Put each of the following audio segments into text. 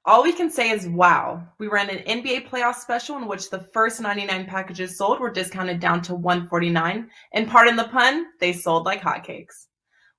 All we can say is wow. We ran an NBA playoff special in which the first 99 packages sold were discounted down to $149, and pardon the pun, they sold like hotcakes.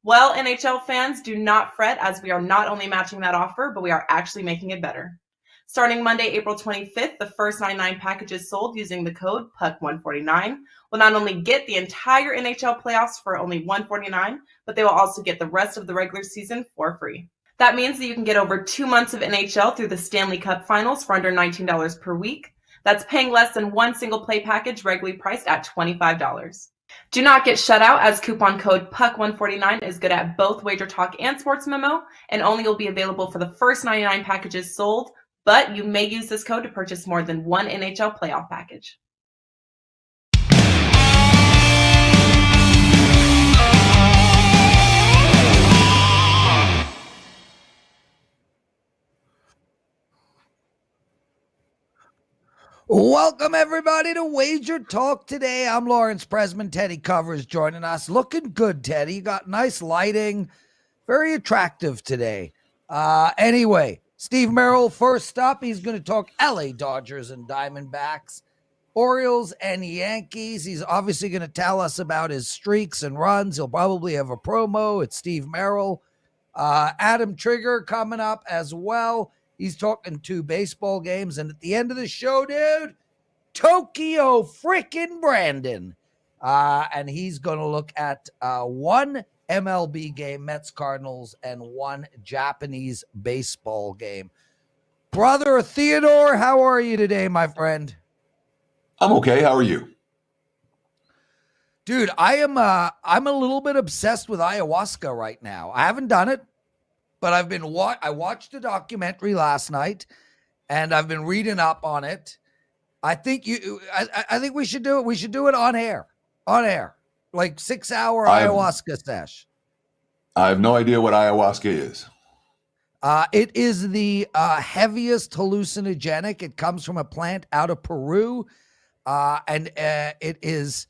Well, NHL fans, do not fret, as we are not only matching that offer, but we are actually making it better. Starting Monday, April 25th, the first 99 packages sold using the code PUCK149 will not only get the entire NHL playoffs for only $149, but they will also get the rest of the regular season for free. That means that you can get over 2 months of NHL through the Stanley Cup Finals for under $19 per week. That's paying less than one single play package regularly priced at $25. Do not get shut out, as coupon code PUCK149 is good at both WagerTalk and Sports Memo and only will be available for the first 99 packages sold, but you may use this code to purchase more than one NHL playoff package. Welcome, everybody, to Wager Talk Today. I'm Lawrence. Prez and Teddy covers joining us. Looking good, Teddy. You got nice lighting. Very attractive today. Anyway, Steve Merril, first up, he's going to talk LA Dodgers and Diamondbacks, Orioles and Yankees. He's obviously going to tell us about his streaks and runs. He'll probably have a promo. It's Steve Merril. Adam Trigger coming up as well. He's talking 2 baseball games. And at the end of the show, dude, Tokyo freaking Brandon. And he's going to look at 1 MLB game, Mets Cardinals, and 1 Japanese baseball game. Brother Theodore, how are you today, my friend? I'm okay. How are you? Dude, I'm a little bit obsessed with ayahuasca right now. I haven't done it, but I watched a documentary last night, and I've been reading up on it. I think we should do it. We should do it on air, like 6-hour ayahuasca sesh. I have no idea what ayahuasca is. It is the heaviest hallucinogenic. It comes from a plant out of Peru, and it is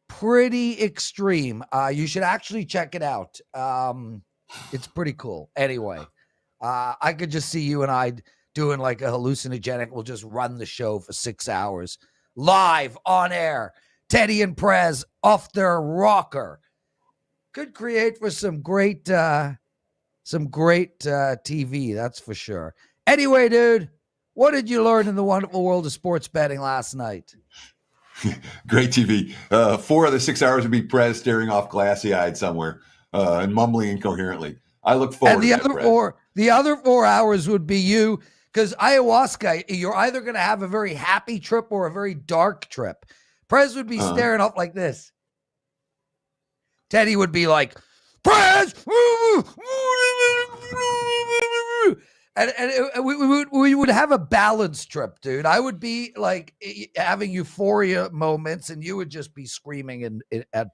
pretty extreme. You should actually check it out. It's pretty cool. Anyway, I could just see you and I doing like a hallucinogenic. We'll just run the show for 6 hours live on air. Teddy and Prez off their rocker. Could create for some great TV, that's for sure. Anyway, dude, what did you learn in the wonderful world of sports betting last night? Great TV. 4 of the 6 hours would be Prez staring off glassy-eyed somewhere and mumbling incoherently. I look forward to that, the other 4 hours would be you, because ayahuasca, you're either going to have a very happy trip or a very dark trip. Prez would be staring off like this. Teddy would be like, Prez! And we would have a balanced trip, dude. I would be like having euphoria moments, and you would just be screaming at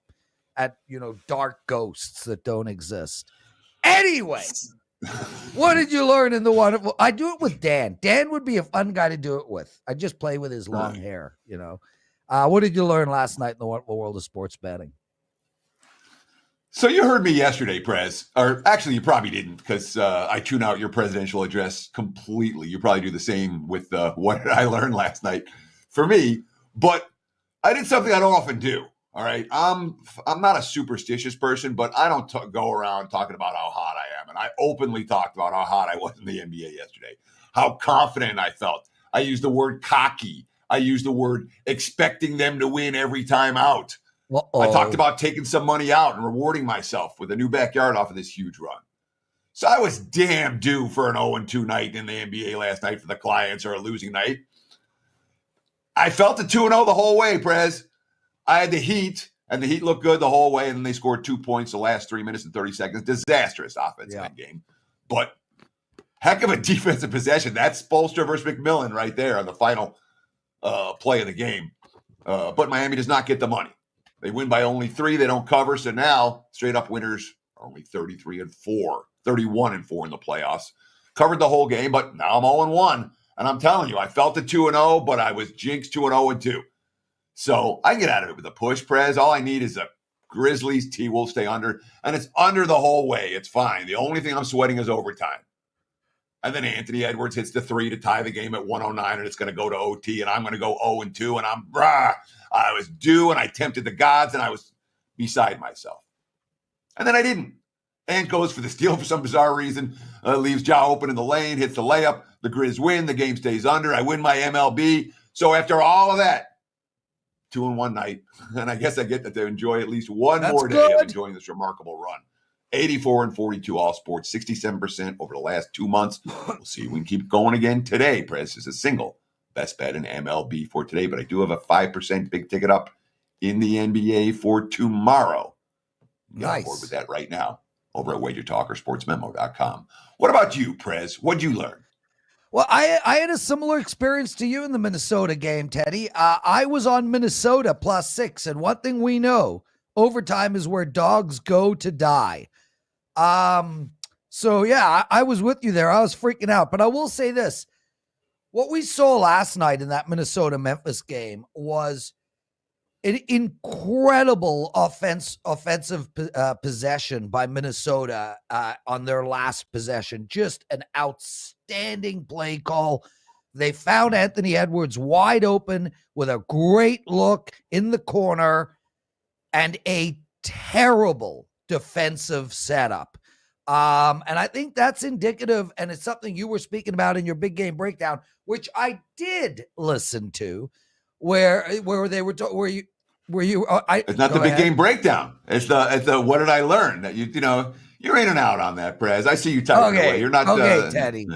dark ghosts that don't exist. Anyway, what did you learn in the wonderful? I do it with Dan. Dan would be a fun guy to do it with. I just play with his long hair, What did you learn last night in the wonderful world of sports betting? So you heard me yesterday, Prez, or actually you probably didn't, because I tune out your presidential address completely. You probably do the same with what did I learn last night for me, but I did something I don't often do. All right. I'm not a superstitious person, but I don't go around talking about how hot I am. And I openly talked about how hot I was in the NBA yesterday, how confident I felt. I used the word cocky. I used the word expecting them to win every time out. Uh-oh. I talked about taking some money out and rewarding myself with a new backyard off of this huge run. So I was damn due for an 0-2 night in the NBA last night for the clients, or a losing night. I felt the 2-0 the whole way, Prez. I had the Heat, and the Heat looked good the whole way, and then they scored 2 points the last 3 minutes and 30 seconds. Disastrous offense in that game. But heck of a defensive possession. That's Spoelstra versus McMillan right there on the final play of the game. But Miami does not get the money. They win by only 3. They don't cover. So now straight-up winners are only 31-4 in the playoffs. Covered the whole game, but now I'm 0-1. And I'm telling you, I felt the 2-0, but I was jinxed to an 0-2. So I can get out of it with a push, Prez. All I need is a Grizzlies T-Wolves stay under, and it's under the whole way. It's fine. The only thing I'm sweating is overtime. And then Anthony Edwards hits the 3 to tie the game at 109, and it's going to go to OT, and I'm going to go 0-2, and I was due, and I tempted the gods, and I was beside myself. And then I didn't. Ant goes for the steal for some bizarre reason, leaves Ja open in the lane, hits the layup. The Grizz win. The game stays under. I win my MLB. So after all of that, 2-1 night, and I guess I get to enjoy at least one more day of enjoying this remarkable run. 84-42 all sports, 67% over the last 2 months. We'll see. We can keep going again today. Prez is a single best bet in MLB for today, but I do have a 5% big ticket up in the NBA for tomorrow. Get on board with that right now over at WagerTalk or sportsmemo.com. What about you, Prez? What'd you learn? Well, I had a similar experience to you in the Minnesota game, Teddy. I was on Minnesota +6, and one thing we know, overtime is where dogs go to die. So yeah, I was with you there. I was freaking out, but I will say this. What we saw last night in that Minnesota-Memphis game was an incredible offensive possession by Minnesota on their last possession. Just an outstanding play call. They found Anthony Edwards wide open with a great look in the corner and a terrible defensive setup. And I think that's indicative, and it's something you were speaking about in your big game breakdown, which I did listen to, where they were it's not the big game breakdown. It's the what did I learn? That you're in and out on that, Prez. I see you typing away. You're not Teddy.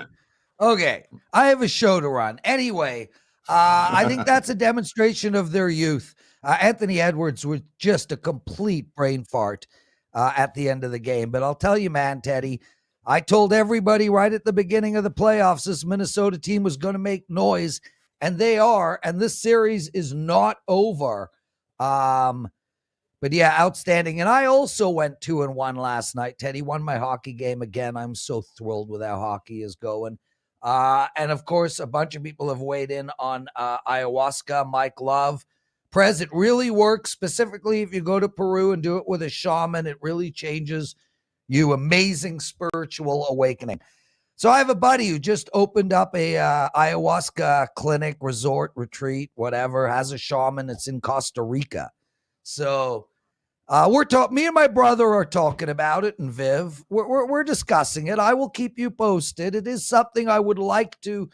Okay, I have a show to run. Anyway, I think that's a demonstration of their youth. Anthony Edwards was just a complete brain fart at the end of the game. But I'll tell you, man, Teddy, I told everybody right at the beginning of the playoffs this Minnesota team was going to make noise, and they are, and this series is not over. But yeah, outstanding. And I also went 2-1 last night, Teddy. Won my hockey game again. I'm so thrilled with how hockey is going. And of course, a bunch of people have weighed in on ayahuasca. Mike Love. Prez, it really works, specifically if you go to Peru and do it with a shaman. It really changes you. Amazing spiritual awakening. So I have a buddy who just opened up a ayahuasca clinic, resort, retreat, whatever, has a shaman. It's in Costa Rica. So me and my brother are talking about it, and Viv, we're discussing it. I will keep you posted. It is something I would like to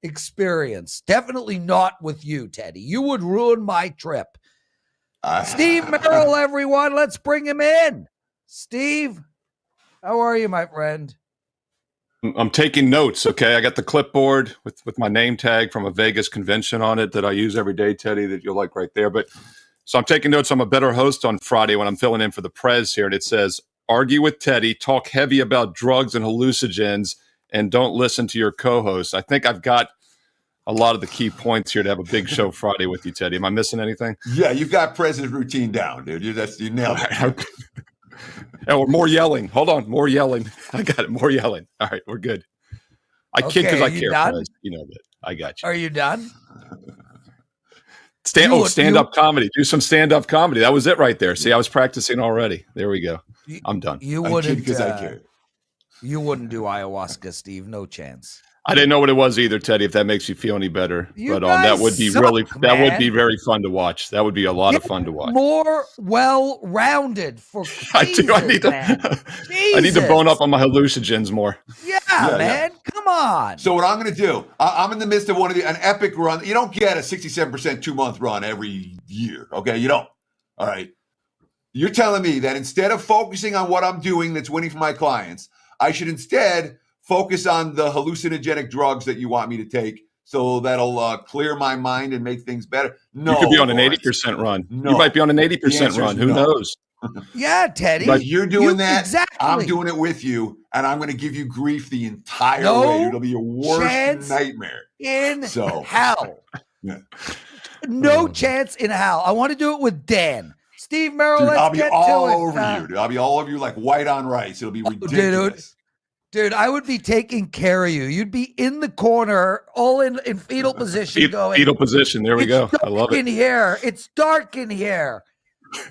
experience. Definitely not with you, Teddy. You would ruin my trip. Steve Merril, everyone. Let's bring him in. Steve, how are you, my friend? I'm taking notes, okay? I got the clipboard with my name tag from a Vegas convention on it that I use every day, Teddy, that you'll like right there. But so I'm taking notes. I'm a better host on Friday when I'm filling in for the Prez here, and it says, argue with Teddy, talk heavy about drugs and hallucinogens, and don't listen to your co-host. I think I've got a lot of the key points here to have a big show Friday with you, Teddy. Am I missing anything? Yeah, you've got Prez's routine down, dude. You nailed it. Oh, more yelling. Hold on. More yelling. I got it. More yelling. All right. We're good. I kid because I care. Prez. You know that. I got you. Are you done? Stand-up comedy. Do some stand-up comedy. That was it right there. See, I was practicing already. There we go. I'm done. You wouldn't because I care. You wouldn't do ayahuasca, Steve. No chance. I didn't know what it was either, Teddy, if that makes you feel any better. But that would be that would be very fun to watch. That would be a lot of fun to watch. More well-rounded for I need to bone up on my hallucinogens more. Yeah, man. Yeah. Come on. So what I'm going to do, I'm in the midst of an epic run. You don't get a 67% 2-month run every year, okay? You don't. All right. You're telling me that instead of focusing on what I'm doing that's winning for my clients, I should instead focus on the hallucinogenic drugs that you want me to take, so that'll clear my mind and make things better. No, you could be on an 80% run. No. You might be on an 80% run. Who knows? Yeah, Teddy. But you're doing that. Exactly. I'm doing it with you, and I'm going to give you grief the entire way. It'll be your worst nightmare in hell. Yeah. No chance in hell. I want to do it with Dan. Steve Merril, let's I'll be all over you, dude. I'll be all over you like white on rice. It'll be ridiculous. Dude, I would be taking care of you. You'd be in the corner, all in fetal position. Fetal position. There we go. I love it. It's dark in here.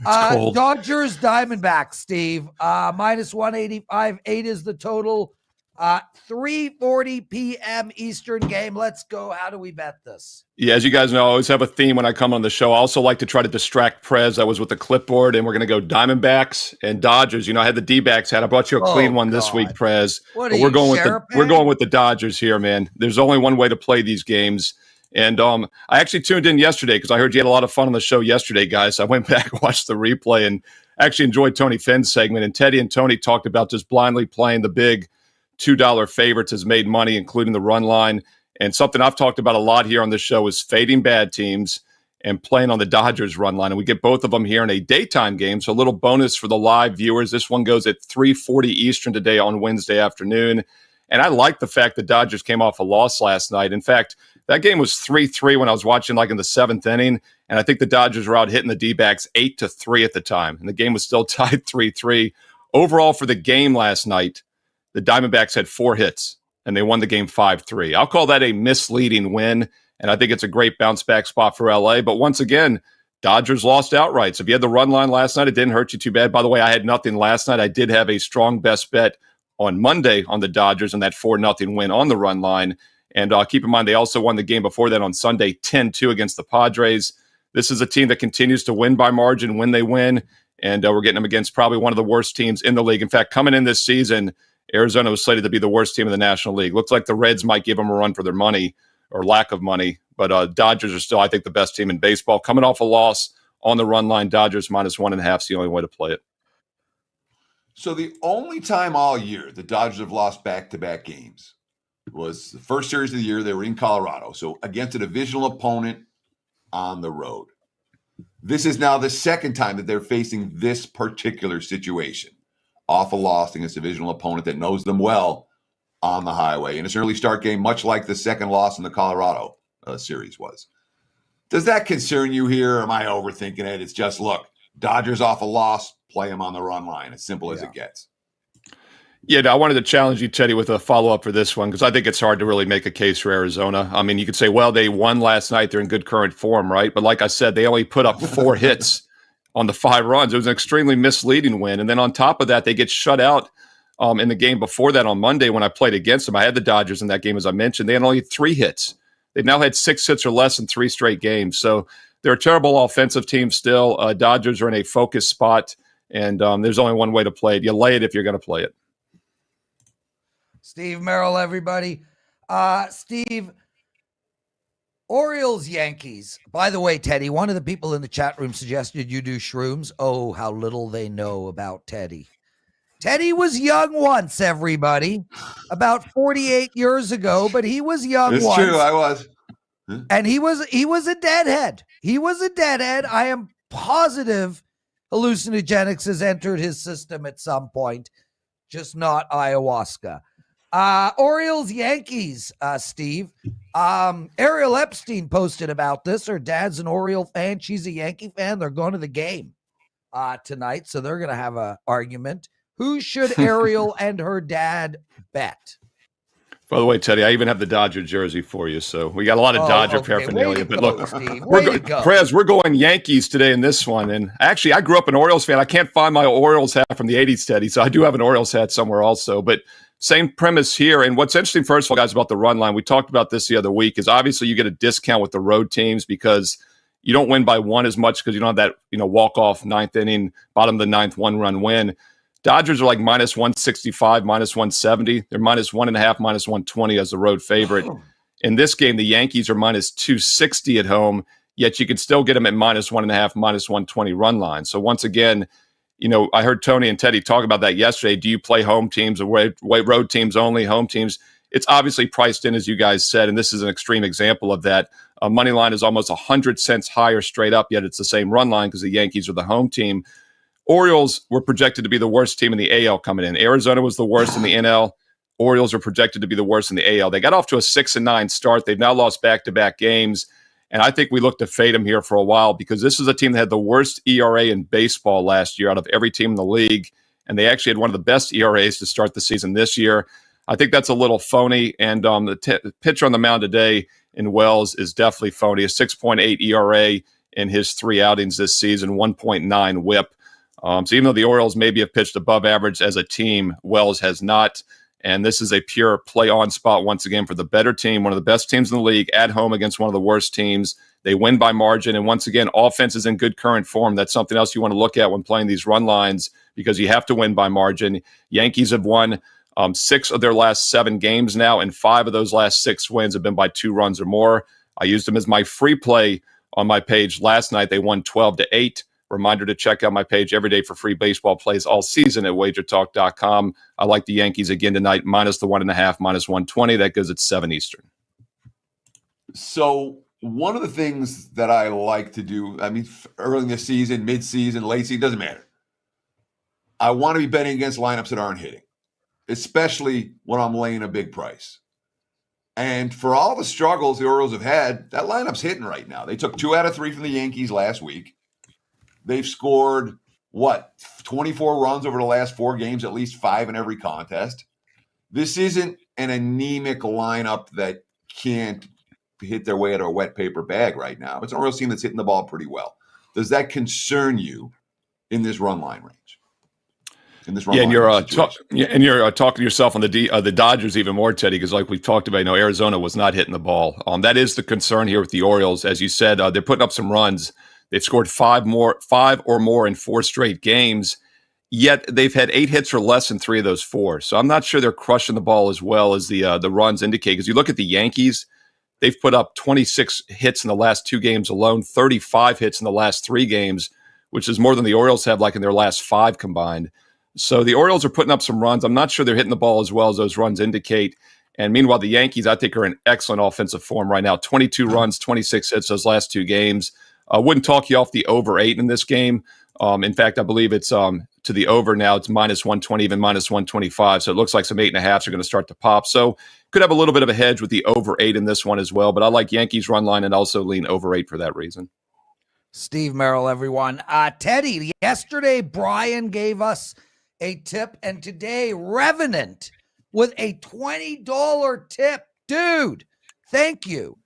Cold. Dodgers, Diamondbacks, Steve. -185. 8 is the total. 3:40 p.m. Eastern game. Let's go. How do we bet this? Yeah, as you guys know, I always have a theme when I come on the show. I also like to try to distract Prez. I was with the clipboard, and we're going to go Diamondbacks and Dodgers. You know, I had the D-backs hat. I brought you a clean one this week, Prez. What But are we're you, going with the Dodgers here, man. There's only one way to play these games. And I actually tuned in yesterday because I heard you had a lot of fun on the show yesterday, guys. I went back and watched the replay and actually enjoyed Tony Finn's segment. And Teddy and Tony talked about just blindly playing the big $2 favorites has made money, including the run line. And something I've talked about a lot here on this show is fading bad teams and playing on the Dodgers run line. And we get both of them here in a daytime game. So a little bonus for the live viewers. This one goes at 3:40 Eastern today on Wednesday afternoon. And I like the fact the Dodgers came off a loss last night. In fact, that game was 3-3 when I was watching like in the seventh inning. And I think the Dodgers were out hitting the D-backs 8-3 at the time. And the game was still tied 3-3. Overall for the game last night, the Diamondbacks had 4 hits, and they won the game 5-3. I'll call that a misleading win, and I think it's a great bounce-back spot for L.A. But once again, Dodgers lost outright. So if you had the run line last night, it didn't hurt you too bad. By the way, I had nothing last night. I did have a strong best bet on Monday on the Dodgers and that 4-0 win on the run line. And keep in mind, they also won the game before that on Sunday, 10-2 against the Padres. This is a team that continues to win by margin when they win, and we're getting them against probably one of the worst teams in the league. In fact, coming in this season, Arizona was slated to be the worst team in the National League. Looks like the Reds might give them a run for their money or lack of money, but Dodgers are still, I think, the best team in baseball. Coming off a loss on the run line, Dodgers -1.5 is the only way to play it. So the only time all year the Dodgers have lost back-to-back games was the first series of the year. They were in Colorado, so against a divisional opponent on the road. This is now the second time that they're facing this particular situation. Off a loss against a divisional opponent that knows them well on the highway. And it's an early start game, much like the second loss in the Colorado series was. Does that concern you here, or am I overthinking it? It's just, look, Dodgers off a loss, play them on the run line. As simple as it gets. Yeah, I wanted to challenge you, Teddy, with a follow-up for this one because I think it's hard to really make a case for Arizona. I mean, you could say, well, they won last night. They're in good current form, right? But like I said, they only put up 4 hits on the 5 runs. It was an extremely misleading win. And then on top of that, they get shut out in the game before that on Monday when I played against them. I had the Dodgers in that game, as I mentioned. They had only 3 hits. They've now had 6 hits or less in 3 straight games. So they're a terrible offensive team still. Dodgers are in a focused spot, and there's only one way to play it. You lay it if you're going to play it. Steve Merril, everybody. Steve, Orioles, Yankees. By the way, Teddy, one of the people in the chat room suggested you do shrooms. Oh, how little they know about Teddy. Teddy was young once, everybody. About 48 years ago, but he was young It's once. true, I was. And he was a deadhead. He was a deadhead. I am positive hallucinogenics has entered his system at some point, just not ayahuasca. Orioles, Yankees, Steve. Ariel Epstein posted about this. Her dad's an Oriole fan. She's a Yankee fan. They're going to the game tonight, so they're going to have an argument. Who should Ariel and her dad bet? By the way, Teddy, I even have the Dodger jersey for you, so we got a lot of Dodger paraphernalia. But look, Prez, we're going Yankees today in this one. And actually, I grew up an Orioles fan. I can't find my Orioles hat from the 80s, Teddy, so I do have an Orioles hat somewhere also. But same premise here. And what's interesting, first of all, guys, about the run line, we talked about this the other week, is obviously you get a discount with the road teams because you don't win by 1 as much because you don't have that walk-off ninth inning, bottom of the ninth, 1-run win. Dodgers are like -165, -170. They're -1.5, -120 as the road favorite. In this game, the Yankees are -260 at home, yet you can still get them at -1.5, -120 run line. So once again, I heard Tony and Teddy talk about that yesterday. Do you play home teams or road teams only, home teams? It's obviously priced in, as you guys said, and this is an extreme example of that. Money line is almost 100 cents higher straight up, yet it's the same run line because the Yankees are the home team. Orioles were projected to be the worst team in the AL coming in. Arizona was the worst in the NL. Orioles are projected to be the worst in the AL. They got off to a 6-9 start. They've now lost back-to-back games. And I think we look to fade them here for a while because this is a team that had the worst ERA in baseball last year out of every team in the league. And they actually had one of the best ERAs to start the season this year. I think that's a little phony. And the pitcher on the mound today in Wells is definitely phony. A 6.8 ERA in his 3 outings this season, 1.9 whip. So even though the Orioles maybe have pitched above average as a team, Wells has not. And this is a pure play on spot once again for the better team, one of the best teams in the league at home against one of the worst teams. They win by margin. And once again, offense is in good current form. That's something else you want to look at when playing these run lines because you have to win by margin. Yankees have won 6 of their last 7 games now, and 5 of those last 6 wins have been by 2 runs or more. I used them as my free play on my page last night. They won 12-8. Reminder to check out my page every day for free baseball plays all season at WagerTalk.com. I like the Yankees again tonight, minus the 1.5, minus 120. That goes at 7 Eastern. So one of the things that I like to do, I mean, early in the season, mid-season, late season, doesn't matter. I want to be betting against lineups that aren't hitting, especially when I'm laying a big price. And for all the struggles the Orioles have had, that lineup's hitting right now. They took 2 out of 3 from the Yankees last week. They've scored, 24 runs over the last 4 games, at least 5 in every contest. This isn't an anemic lineup that can't hit their way out of a wet paper bag right now. It's an Orioles team that's hitting the ball pretty well. Does that concern you in this run line range? In this run line and you're talking to yourself on the Dodgers even more, Teddy, because like we've talked about, Arizona was not hitting the ball. That is the concern here with the Orioles. As you said, they're putting up some runs. They've scored 5 or more in 4 straight games, yet they've had 8 hits or less in 3 of those 4. So I'm not sure they're crushing the ball as well as the runs indicate. Because you look at the Yankees, they've put up 26 hits in the last 2 games alone, 35 hits in the last 3 games, which is more than the Orioles have like in their last 5 combined. So the Orioles are putting up some runs. I'm not sure they're hitting the ball as well as those runs indicate. And meanwhile, the Yankees, I think, are in excellent offensive form right now. 22 runs, 26 hits those last 2 games. I wouldn't talk you off the over 8 in this game. In fact, I believe it's to the over now. It's minus 120, even minus 125. So it looks like some 8.5s are going to start to pop. So could have a little bit of a hedge with the over 8 in this one as well. But I like Yankees run line and also lean over 8 for that reason. Steve Merril, everyone. Teddy, yesterday Brian gave us a tip, and today Revenant with a $20 tip. Dude, thank you.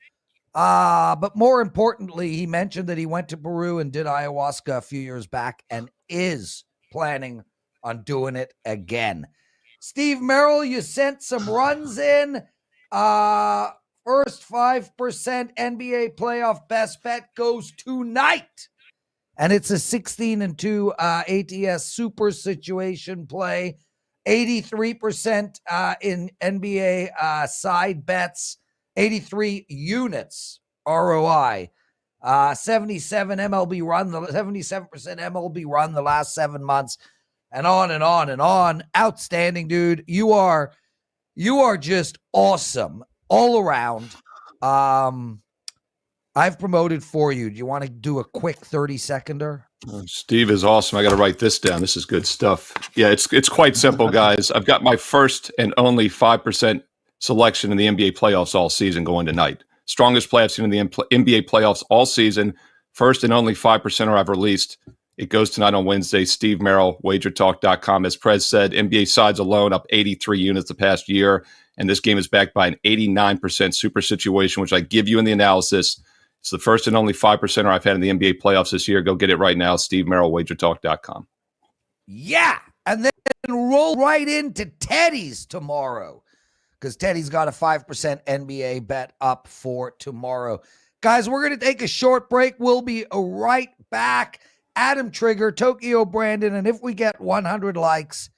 But more importantly, he mentioned that he went to Peru and did ayahuasca a few years back and is planning on doing it again. Steve Merril, you sent some runs in. First 5% NBA playoff best bet goes tonight. And it's a 16-2 ATS super situation play. 83% in NBA side bets. 83 units ROI, 77 MLB run, 77% MLB run the last 7 months, and on and on and on. Outstanding, dude. You are just awesome all around. I've promoted for you. Do you want to do a quick 30-seconder? Steve is awesome. I got to write this down. This is good stuff. Yeah, it's quite simple, guys. I've got my first and only 5% selection in the NBA playoffs all season going tonight. Strongest play I've seen in the NBA playoffs all season. First and only 5% I've released. It goes tonight on Wednesday. Steve Merril, WagerTalk.com. As Prez said, NBA sides alone up 83 units the past year. And this game is backed by an 89% super situation, which I give you in the analysis. It's the first and only 5% I've had in the NBA playoffs this year. Go get it right now. Steve Merril, WagerTalk.com. Yeah. And then roll right into Teddy's tomorrow, because Teddy's got a 5% NBA bet up for tomorrow. Guys, we're going to take a short break. We'll be right back. Adam Trigger, Tokyo Brandon, and if we get 100 likes,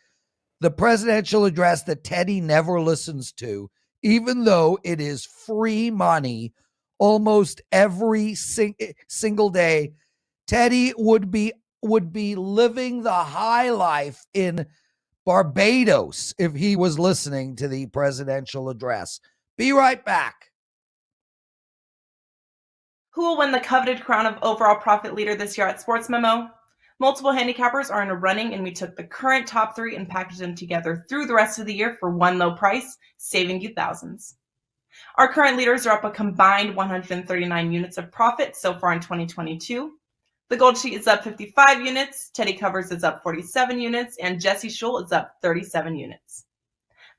the presidential address that Teddy never listens to, even though it is free money almost every single day. Teddy would be living the high life in Barbados if he was listening to the presidential address. Be right back. Who will win the coveted crown of overall profit leader this year at Sports Memo? Multiple handicappers are in a running, and we took the current top 3 and packaged them together through the rest of the year for one low price, saving you thousands. Our current leaders are up a combined 139 units of profit so far in 2022. The Gold Sheet is up 55 units, Teddy Covers is up 47 units, and Jesse Schul is up 37 units.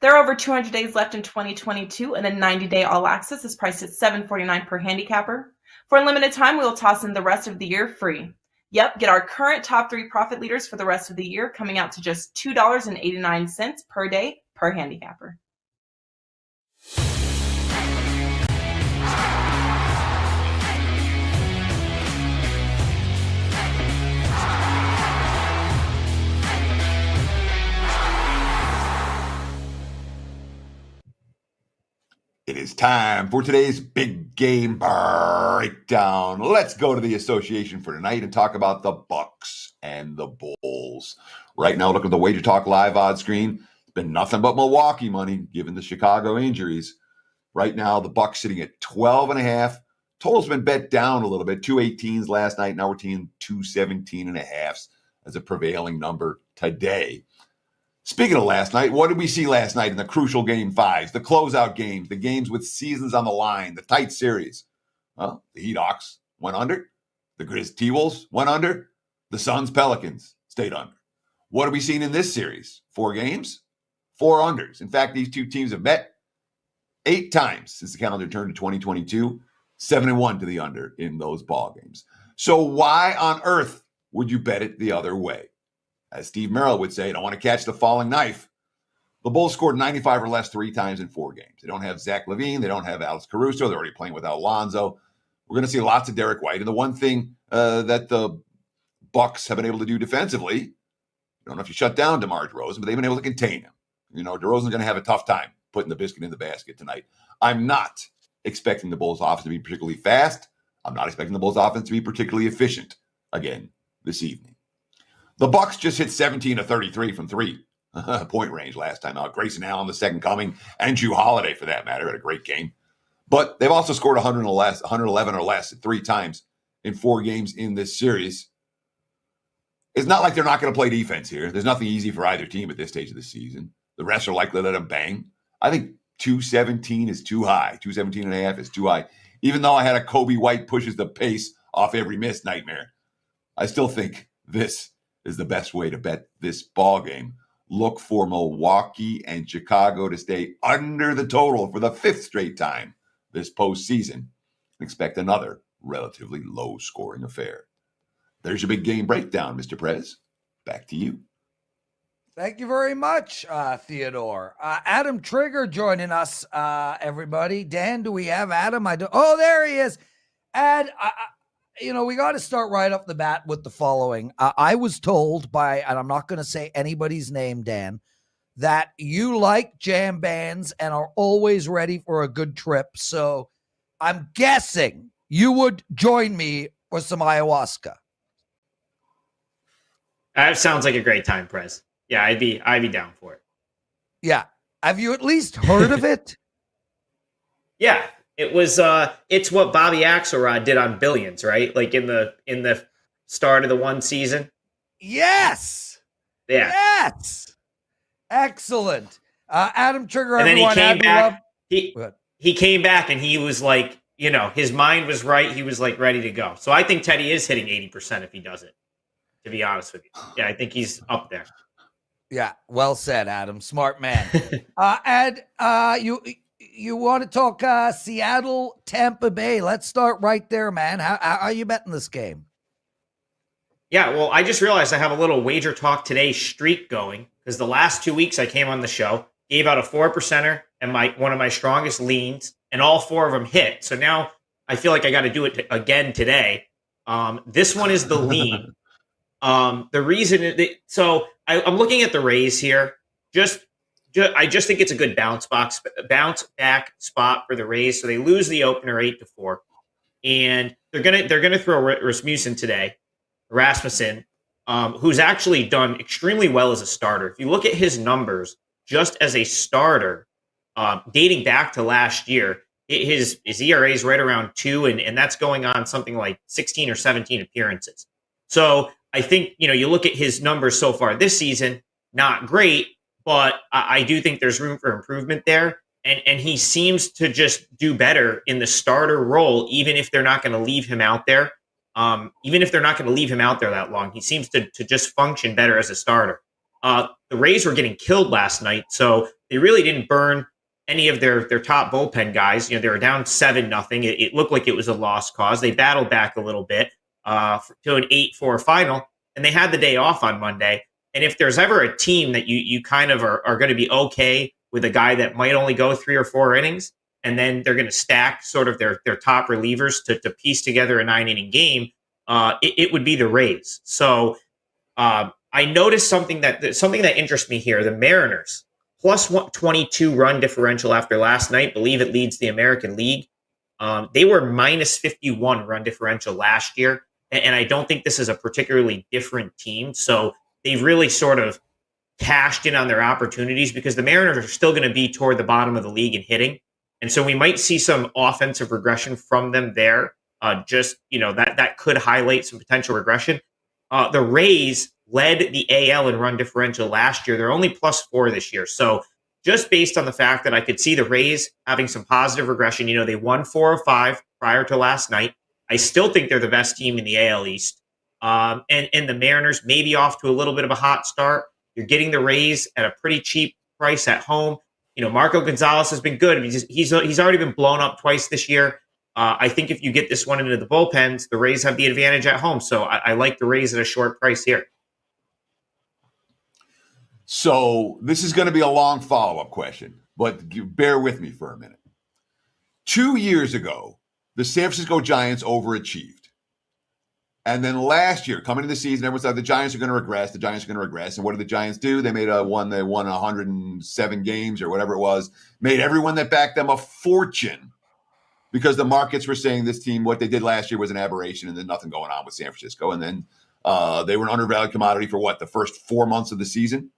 There are over 200 days left in 2022, and a 90-day all access is priced at $7.49 per handicapper. For a limited time, we will toss in the rest of the year free. Yep, get our current top 3 profit leaders for the rest of the year, coming out to just $2.89 per day per handicapper. It is time for today's big game breakdown. Let's go to the association for tonight and talk about the Bucks and the Bulls. Right now, look at the WagerTalk live odds screen. It's been nothing but Milwaukee money, given the Chicago injuries. Right now, the Bucks sitting at 12.5. Total's been bet down a little bit, 218s last night. Now we're seeing 217.5 as a prevailing number today. Speaking of last night, what did we see last night in the crucial game fives, the closeout games, the games with seasons on the line, the tight series? Well, the Heat Hawks went under. The Grizz T-Wolves went under. The Suns Pelicans stayed under. What have we seen in this series? 4 games, 4 unders. In fact, these two teams have met 8 times since the calendar turned to 2022, 7-1 to the under in those ball games. So why on earth would you bet it the other way? As Steve Merril would say, don't want to catch the falling knife. The Bulls scored 95 or less 3 times in 4 games. They don't have Zach LaVine. They don't have Alex Caruso. They're already playing without Lonzo. We're going to see lots of Derek White. And the one thing that the Bucks have been able to do defensively, I don't know if you shut down DeMar DeRozan, but they've been able to contain him. You know, DeRozan's going to have a tough time putting the biscuit in the basket tonight. I'm not expecting the Bulls offense to be particularly fast. I'm not expecting the Bulls offense to be particularly efficient again this evening. The Bucks just hit 17 of 33 from 3-point range last time out. Grayson Allen, the second coming, and Jrue Holiday, for that matter, had a great game. But they've also scored 111 or less 3 times in 4 games in this series. It's not like they're not going to play defense here. There's nothing easy for either team at this stage of the season. The refs are likely to let them bang. I think 217 is too high. 217.5 is too high. Even though I had a Kobe White pushes the pace off every miss nightmare, I still think this is the best way to bet this ball game. Look for Milwaukee and Chicago to stay under the total for the 5th straight time this postseason. Expect another relatively low-scoring affair. There's your big game breakdown, Mr. Prez. Back to you. Thank you very much, Theodore. Adam Trigger joining us, everybody. Dan, do we have Adam? Oh, there he is. And we got to start right off the bat with the following. I was told by, and I'm not going to say anybody's name, Dan, that you like jam bands and are always ready for a good trip. So I'm guessing you would join me for some ayahuasca. That sounds like a great time, Prez. Yeah, I'd be down for it. Yeah. Have you at least heard of it? Yeah. It was it's what Bobby Axelrod did on Billions, right? Like in the start of the one season. Yes. Yeah. Yes. Excellent. Adam Trigger, and then he came back. He came back and he was like, his mind was right. He was like ready to go. So I think Teddy is hitting 80% if he does it, to be honest with you. Yeah, I think he's up there. Yeah, well said, Adam. Smart man. And you want to talk Seattle, Tampa Bay? Let's start right there, man. How are you betting this game? Yeah, well, I just realized I have a little WagerTalk Today streak going because the last 2 weeks I came on the show, gave out a 4%er and one of my strongest leans, and all 4 of them hit. So now I feel like I got to do it again today. This one is the lean. The reason so I'm looking at the Rays here. I just think it's a good bounce back spot for the Rays. So they lose the opener 8-4, and they're gonna throw Rasmussen today, who's actually done extremely well as a starter. If you look at his numbers just as a starter, dating back to last year, his ERA is right around 2, and that's going on something like 16 or 17 appearances. So I think, you look at his numbers so far this season, not great, but I do think there's room for improvement there. And he seems to just do better in the starter role, even if they're not going to leave him out there. Even if they're not going to leave him out there that long, he seems to just function better as a starter. The Rays were getting killed last night, so they really didn't burn any of their top bullpen guys. They were down 7-0. It looked like it was a lost cause. They battled back a little bit to an 8-4 final, and they had the day off on Monday. And if there's ever a team that you kind of are going to be okay with a guy that might only go 3 or 4 innings, and then they're going to stack sort of their top relievers to piece together a 9-inning game, it would be the Rays. So I noticed something that interests me here. The Mariners, plus 22 run differential after last night, believe it leads the American League. They were minus 51 run differential last year, and I don't think this is a particularly different team. So they've really sort of cashed in on their opportunities, because the Mariners are still going to be toward the bottom of the league in hitting. And so we might see some offensive regression from them there. That could highlight some potential regression. The Rays led the AL in run differential last year. They're only plus 4 this year. So just based on the fact that I could see the Rays having some positive regression, they won 4 of 5 prior to last night. I still think they're the best team in the AL East. And the Mariners may be off to a little bit of a hot start. You're getting the Rays at a pretty cheap price at home. Marco Gonzalez has been good. He's already been blown up twice this year. I think if you get this one into the bullpens, the Rays have the advantage at home. So I like the Rays at a short price here. So this is going to be a long follow-up question, but bear with me for a minute. 2 years ago, the San Francisco Giants overachieved. And then last year, coming into the season, everyone said the Giants are going to regress. And what did the Giants do? They won 107 games or whatever it was, made everyone that backed them a fortune, because the markets were saying this team, what they did last year was an aberration and then nothing going on with San Francisco. And then they were an undervalued commodity for the first 4 months of the season.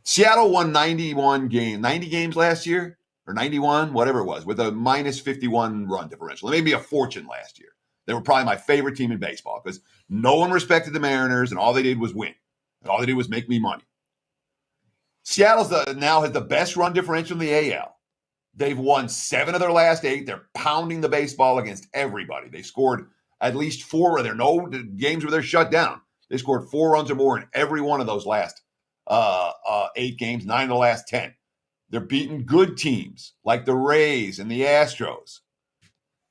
Seattle won 90 games last year, or 91, whatever it was, with a minus 51 run differential. It made me a fortune last year. They were probably my favorite team in baseball, because no one respected the Mariners, and all they did was win. And all they did was make me money. Seattle now has the best run differential in the AL. They've won 7 of their last 8. They're pounding the baseball against everybody. They scored at least 4. There are no games where they're shut down. They scored 4 runs or more in every one of those last 8 games, 9 of the last 10. They're beating good teams like the Rays and the Astros.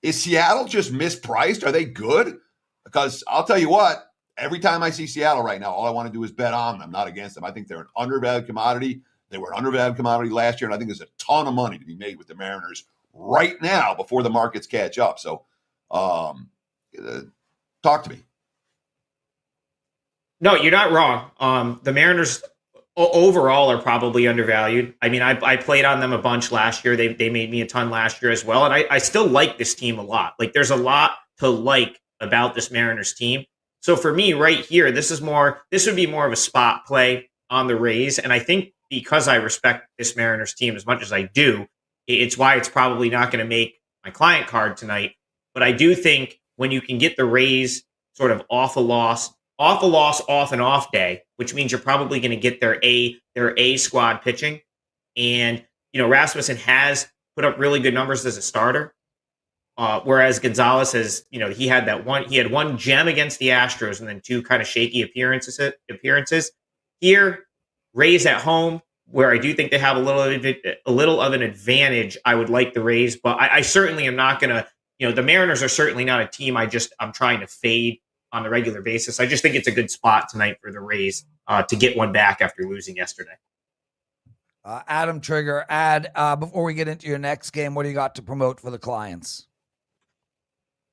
Is Seattle just mispriced? Are they good? Because I'll tell you what, every time I see Seattle right now, all I want to do is bet on them, not against them. I think they're an undervalued commodity. They were an undervalued commodity last year, and I think there's a ton of money to be made with the Mariners right now before the markets catch up. So talk to me. No, you're not wrong. The Mariners overall are probably undervalued. I mean, I played on them a bunch last year. They made me a ton last year as well. And I still like this team a lot. Like, there's a lot to like about this Mariners team. So for me right here, this would be more of a spot play on the Rays. And I think because I respect this Mariners team as much as I do, it's why it's probably not going to make my client card tonight. But I do think when you can get the Rays sort of off a loss, off and off day, which means you're probably going to get their A squad pitching. And, Rasmussen has put up really good numbers as a starter. Whereas Gonzalez he had one gem against the Astros and then 2 kind of shaky appearances. Here, Rays at home, where I do think they have a little of an advantage. I would like the Rays, but I certainly am not going to, the Mariners are certainly not a team I'm trying to fade on a regular basis. I just think it's a good spot tonight for the Rays to get one back after losing yesterday. Adam Trigger, before we get into your next game, what do you got to promote for the clients?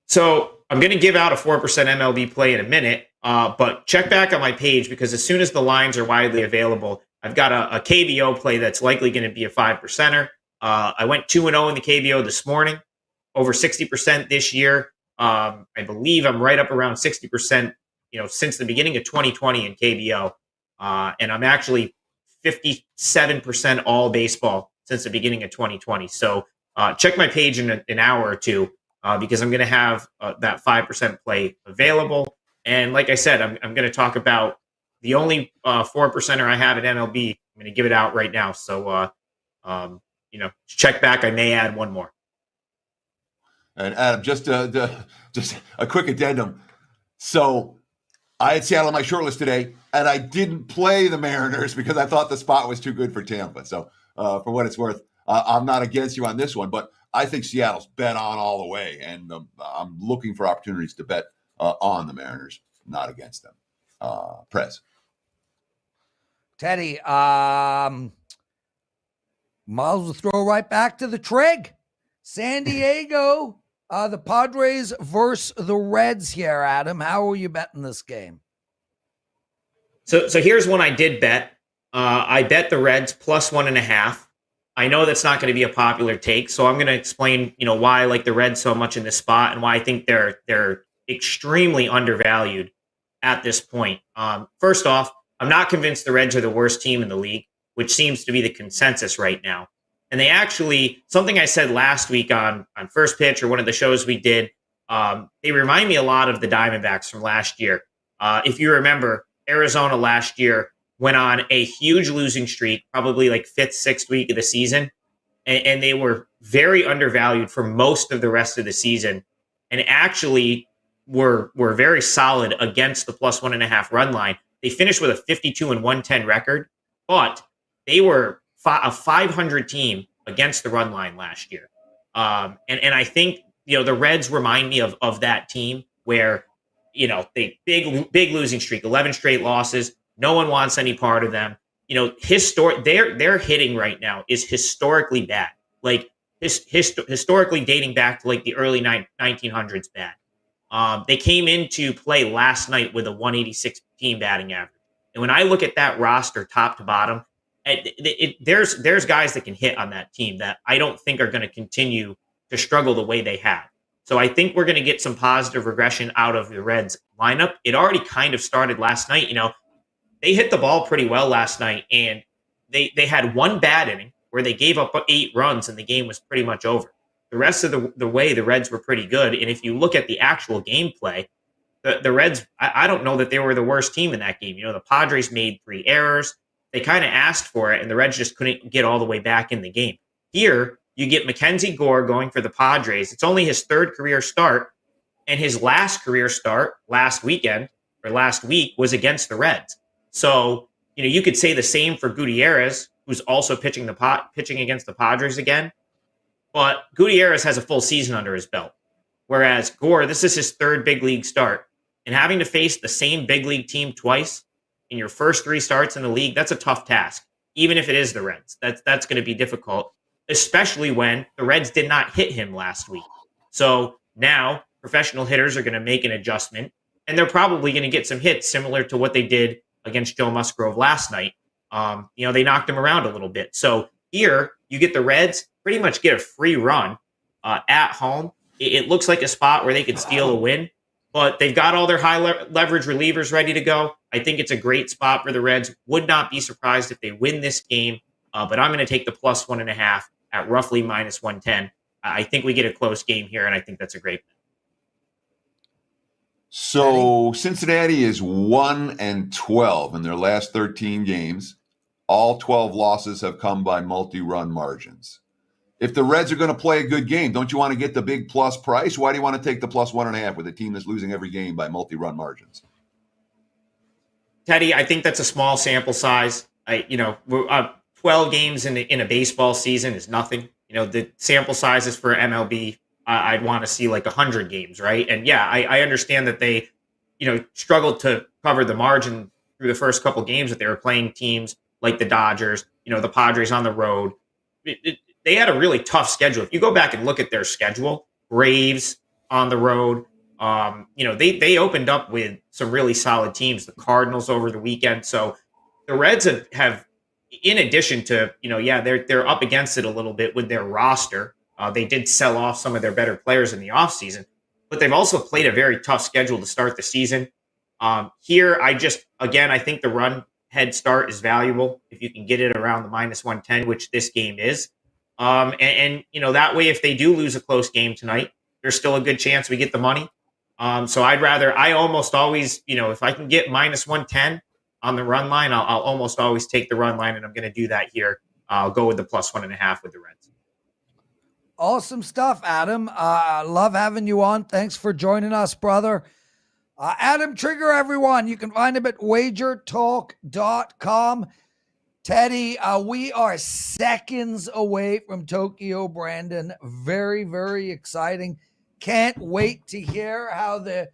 So I'm going to give out a 4% MLB play in a minute, but check back on my page, because as soon as the lines are widely available, I've got a KBO play that's likely going to be a 5%er. I went 2-0 in the KBO this morning, over 60% this year. I believe I'm right up around 60%, since the beginning of 2020 in KBO. And I'm actually 57% all baseball since the beginning of 2020. So check my page in an hour or two, because I'm going to have that 5% play available. And like I said, I'm going to talk about the only 4%er I have at MLB. I'm going to give it out right now. So, check back. I may add one more. And Adam, just a quick addendum. So I had Seattle on my short list today, and I didn't play the Mariners because I thought the spot was too good for Tampa. So for what it's worth, I'm not against you on this one, but I think Seattle's bet on all the way, and I'm looking for opportunities to bet on the Mariners, not against them. Prez. Teddy, might as well throw right back to the trig. San Diego, the Padres versus the Reds here, Adam. How are you betting this game? So here's one I did bet. I bet the Reds plus 1.5. I know that's not going to be a popular take, so I'm going to explain, why I like the Reds so much in this spot and why I think they're extremely undervalued at this point. First off, I'm not convinced the Reds are the worst team in the league, which seems to be the consensus right now. And they actually, something I said last week on First Pitch or one of the shows we did, they remind me a lot of the Diamondbacks from last year. If you remember, Arizona last year went on a huge losing streak, probably like 5th, 6th week of the season. And they were very undervalued for most of the rest of the season and actually were very solid against the plus 1.5 run line. They finished with a 52-110 record, but they were a 500 team against the run line last year. And I think, the Reds remind me of that team where, they big losing streak, 11 straight losses. No one wants any part of them. Their hitting right now is historically bad. Like historically dating back to like the early 1900s bad. They came into play last night with a 186 team batting average. And when I look at that roster top to bottom, there's guys that can hit on that team that I don't think are going to continue to struggle the way they have. So I think we're going to get some positive regression out of the Reds lineup. It already kind of started last night. They hit the ball pretty well last night, and they had one bad inning where they gave up 8 runs and the game was pretty much over. The rest of the way, the Reds were pretty good. And if you look at the actual gameplay, the Reds, I don't know that they were the worst team in that game. The Padres made 3 errors. They kind of asked for it, and the Reds just couldn't get all the way back in the game. Here, you get Mackenzie Gore going for the Padres. It's only his 3rd career start, and his last career start last week was against the Reds. So, you could say the same for Gutierrez, who's also pitching against the Padres again. But Gutierrez has a full season under his belt, whereas Gore, this is his 3rd big league start, and having to face the same big league team twice in your first 3 starts in the league, that's a tough task. Even if it is the Reds, that's going to be difficult, especially when the Reds did not hit him last week. So now professional hitters are going to make an adjustment, and they're probably going to get some hits similar to what they did against Joe Musgrove last night. They knocked him around a little bit. So here you get the Reds pretty much get a free run at home. It looks like a spot where they could steal a win, but they've got all their high leverage relievers ready to go. I think it's a great spot for the Reds. Would not be surprised if they win this game, but I'm going to take the plus 1.5 at roughly minus 110. I think we get a close game here, and I think that's a great bet. So Cincinnati is 1-12 in their last 13 games. All 12 losses have come by multi-run margins. If the Reds are going to play a good game, don't you want to get the big plus price? Why do you want to take the plus 1.5 with a team that's losing every game by multi-run margins? Teddy, I think that's a small sample size. 12 games in a baseball season is nothing. The sample sizes for MLB, I'd want to see like 100 games, right? And yeah, I understand that they, struggled to cover the margin through the first couple games that they were playing teams like the Dodgers, the Padres on the road. They had a really tough schedule. If you go back and look at their schedule, Braves on the road, they opened up with some really solid teams, the Cardinals over the weekend. So the Reds have in addition to, they're up against it a little bit with their roster. They did sell off some of their better players in the offseason, but they've also played a very tough schedule to start the season. Here, I think the run head start is valuable if you can get it around the minus 110, which this game is. That way, if they do lose a close game tonight, there's still a good chance we get the money. So I almost always, if I can get minus 110 on the run line, I'll almost always take the run line, and I'm going to do that here. I'll go with the plus 1.5 with the Reds. Awesome stuff, Adam. Love having you on. Thanks for joining us, brother. Adam Trigger, everyone. You can find him at WagerTalk.com. Teddy, we are seconds away from Tokyo, Brandon. Very, very exciting. Can't wait to hear how the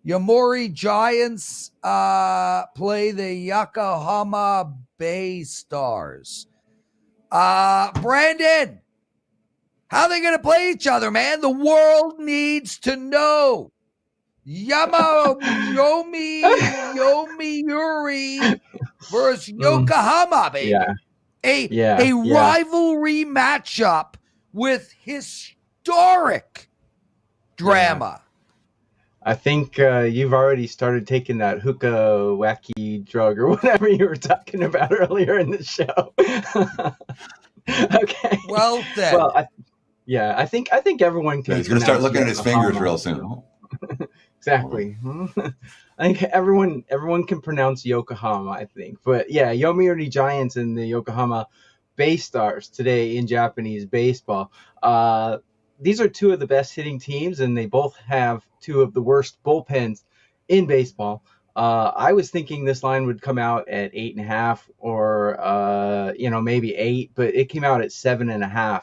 Yomiuri Giants play the Yokohama Bay Stars. Brandon, how are they going to play each other, man? The world needs to know. Yomiuri versus Yokohama, baby. A rivalry matchup with historic drama. I think you've already started taking that hookah wacky drug or whatever you were talking about earlier in the show. Okay. Well then. Well, I think everyone can. He's going to start looking at his fingers real soon. Exactly. I think everyone can pronounce Yokohama, I think. But yeah, Yomiuri Giants and the Yokohama Bay Stars today in Japanese baseball. These are two of the best hitting teams, and they both have two of the worst bullpens in baseball. I was thinking this line would come out at 8.5 or, maybe 8, but it came out at 7.5.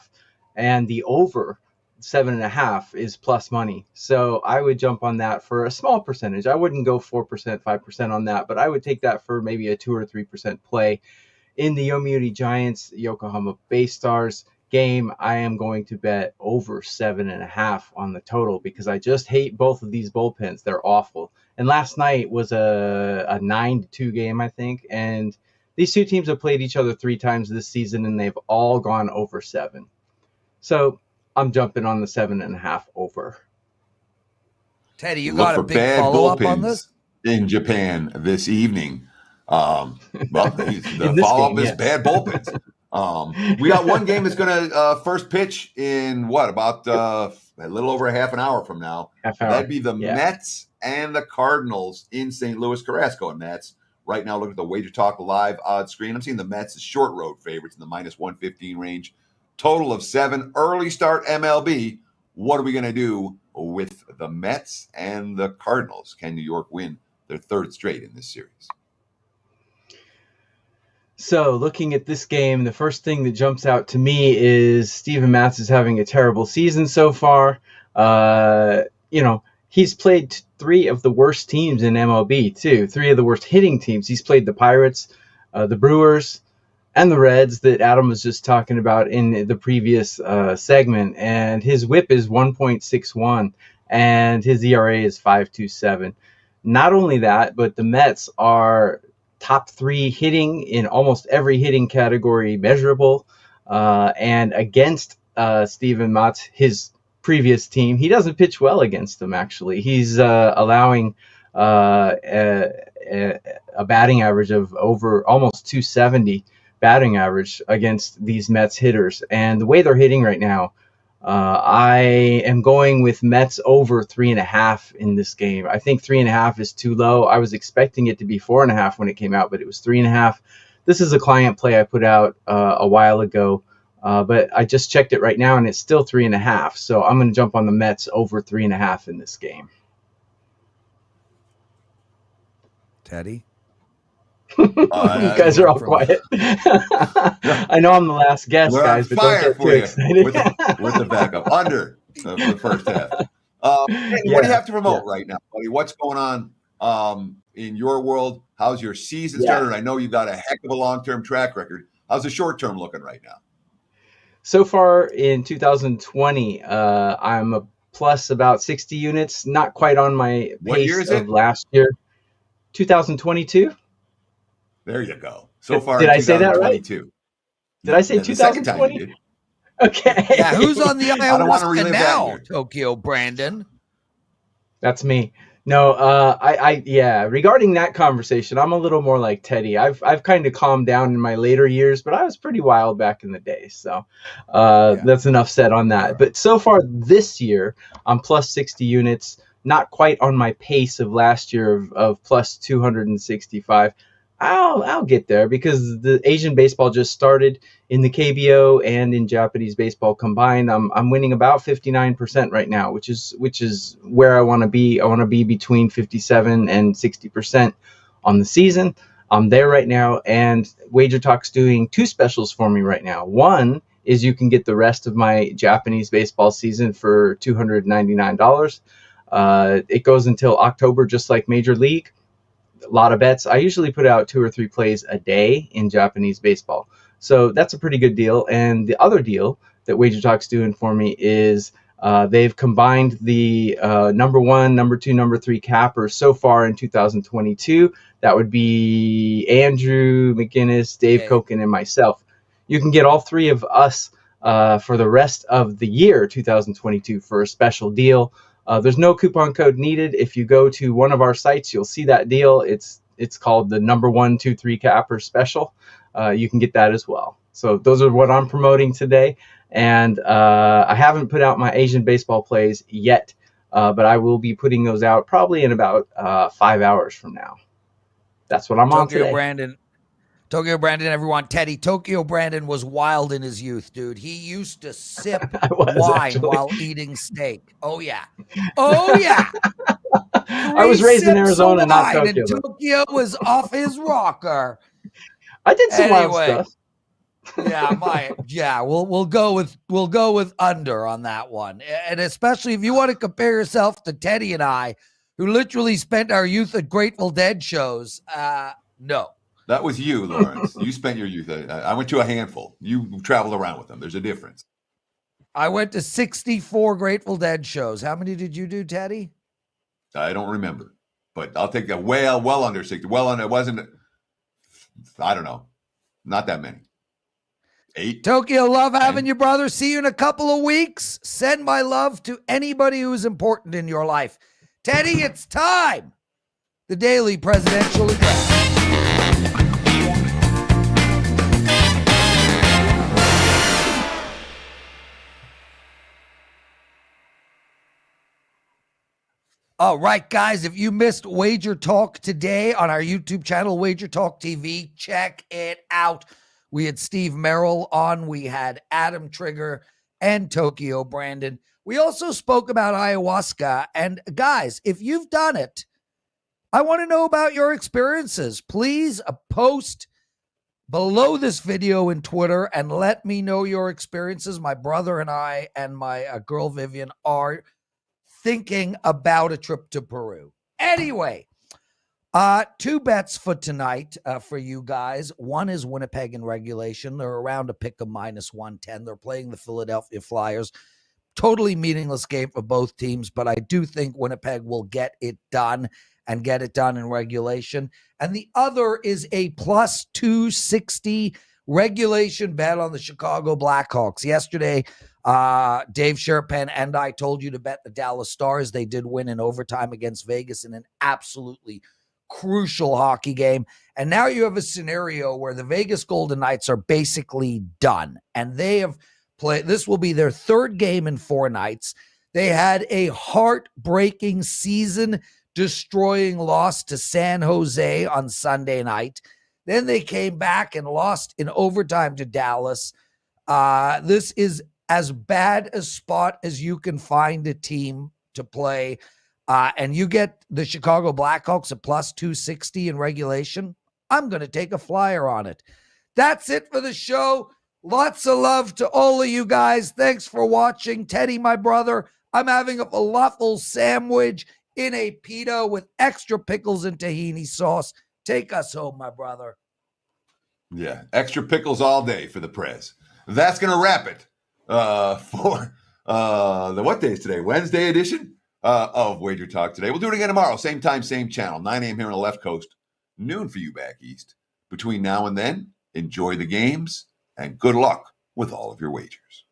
And the over 7.5 is plus money. So I would jump on that for a small percentage. I wouldn't go 4%, 5% on that, but I would take that for maybe a 2 or 3% play. In the Yomiuri Giants, Yokohama Bay Stars game, I am going to bet over 7.5 on the total because I just hate both of these bullpens. They're awful. And last night was a 9-2 game, I think. And these two teams have played each other 3 times this season, and they've all gone over 7. So I'm jumping on the 7.5 over. Teddy, you got a big follow-up on this? In Japan this evening. The follow-up is bad bullpens. We got one game that's going to first pitch in about a little over a half an hour from now. That'd be the Mets and the Cardinals in St. Louis. Carrasco and Mets. Right now, look at the WagerTalk live odds screen. I'm seeing the Mets as short road favorites in the minus 115 range. Total of 7. Early start MLB. What are we going to do with the Mets and the Cardinals? Can New York win their 3rd straight in this series? So looking at this game, the first thing that jumps out to me is Steven Matz is having a terrible season so far. He's played 3 of the worst teams in MLB too. 3 of the worst hitting teams. He's played the Pirates, the Brewers, and the Reds that Adam was just talking about in the previous segment. And his WHIP is 1.61, and his ERA is 5.27. Not only that, but the Mets are top 3 hitting in almost every hitting category measurable. And against Steven Matz, his previous team, he doesn't pitch well against them, actually. He's allowing a batting average of over almost 270 batting average against these Mets hitters. And the way they're hitting right now, I am going with Mets over 3.5 in this game. I think 3.5 is too low. I was expecting it to be 4.5 when it came out, but it was 3.5. This is a client play I put out a while ago, but I just checked it right now, and it's still 3.5. So I'm going to jump on the Mets over 3.5 in this game. Teddy? You guys are all quiet. I know I'm the last guest, guys, but don't get too excited. with the backup under the first half. What do you have to promote right now, buddy? What's going on in your world? How's your season started? I know you got a heck of a long-term track record. How's the short-term looking right now? So far in 2020, I'm a plus about 60 units, not quite on my pace of last year. 2022. There you go. So far, did I say that right? Did I say 2020? Okay. Yeah, who's on the ayahuasca now, that Tokyo Brandon? That's me. No, regarding that conversation, I'm a little more like Teddy. I've kind of calmed down in my later years, but I was pretty wild back in the day. So that's enough said on that. Right. But so far this year, I'm plus 60 units, not quite on my pace of last year of plus 265. I'll get there because the Asian baseball just started in the KBO and in Japanese baseball combined. I'm winning about 59% right now, which is where I want to be. I want to be between 57 and 60% on the season. I'm there right now, and WagerTalk's doing 2 specials for me right now. One is you can get the rest of my Japanese baseball season for $299. It goes until October, just like Major League. A lot of bets. I usually put out 2 or 3 plays a day in Japanese baseball. So that's a pretty good deal. And the other deal that WagerTalk's doing for me is they've combined the number 1, number 2, number 3 cappers so far in 2022. That would be Andrew McGinnis, Dave Koken, and myself. You can get all 3 of us for the rest of the year 2022 for a special deal. There's no coupon code needed. If you go to one of our sites, you'll see that deal. It's called the number 1, 2, 3 capper special. You can get that as well. So those are what I'm promoting today. And I haven't put out my Asian baseball plays yet, but I will be putting those out probably in about 5 hours from now. That's what I'm on today. Tokyo Brandon, everyone. Teddy, Tokyo Brandon was wild in his youth, dude. He used to sip wine while eating steak. Oh, yeah. Oh, yeah. I was raised in Arizona, not Tokyo. And Tokyo was off his rocker. I did some wild stuff. We'll go with under on that one. And especially if you want to compare yourself to Teddy and I, who literally spent our youth at Grateful Dead shows, no. That was you, Lawrence. You spent your youth. I went to a handful. You traveled around with them. There's a difference. I went to 64 Grateful Dead shows. How many did you do, Teddy? I don't remember, but I'll take that well under 60. Well under, it wasn't, I don't know. Not that many. 8. Tokyo, love having you, brother. See you in a couple of weeks. Send my love to anybody who is important in your life. Teddy, it's time. The Daily Presidential Address. All right, guys, if you missed Wager Talk today on our YouTube channel, Wager Talk TV, check it out. We had Steve Merril on. We had Adam Trigger and Tokyo Brandon. We also spoke about ayahuasca. And guys, if you've done it, I want to know about your experiences. Please post below this video in Twitter and let me know your experiences. My brother and I and my girl Vivian are thinking about a trip to Peru. Anyway, 2 bets for tonight for you guys. One is Winnipeg in regulation. They're around a pick of -110. They're playing the Philadelphia Flyers. Totally meaningless game for both teams, but I do think Winnipeg will get it done and get it done in regulation. And the other is a +260 regulation bet on the Chicago Blackhawks. Yesterday, Dave Sherpan and I told you to bet the Dallas Stars. They did win in overtime against Vegas in an absolutely crucial hockey game. And now you have a scenario where the Vegas Golden Knights are basically done. And they have played, this will be their 3rd game in 4 nights. They had a heartbreaking season-destroying loss to San Jose on Sunday night. Then they came back and lost in overtime to Dallas. This is as bad a spot as you can find a team to play. And you get the Chicago Blackhawks at +260 in regulation. I'm going to take a flyer on it. That's it for the show. Lots of love to all of you guys. Thanks for watching. Teddy, my brother, I'm having a falafel sandwich in a pita with extra pickles and tahini sauce. Take us home, my brother. Yeah, extra pickles all day for the Prez. That's going to wrap it for the what day is today? Wednesday edition of Wager Talk Today. We'll do it again tomorrow. Same time, same channel. 9 a.m. here on the left coast. Noon for you back east. Between now and then, enjoy the games and good luck with all of your wagers.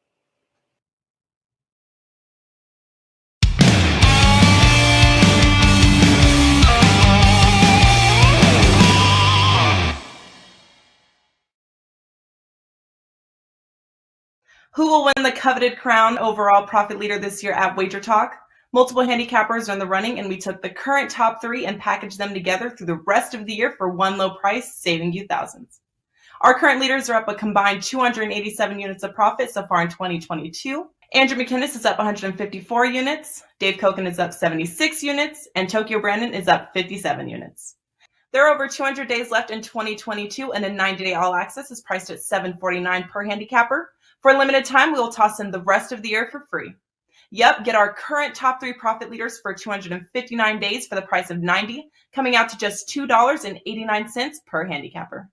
Who will win the coveted crown overall profit leader this year at Wager Talk? Multiple handicappers are in the running, and we took the current top 3 and packaged them together through the rest of the year for one low price, saving you thousands. Our current leaders are up a combined 287 units of profit so far in 2022. Andrew McInnes is up 154 units, Dave Koken is up 76 units, and Tokyo Brandon is up 57 units. There are over 200 days left in 2022, and a 90-day all access is priced at $7.49 per handicapper. For a limited time, we will toss in the rest of the year for free. Yep, get our current top 3 profit leaders for 259 days for the price of $90, coming out to just $2.89 per handicapper.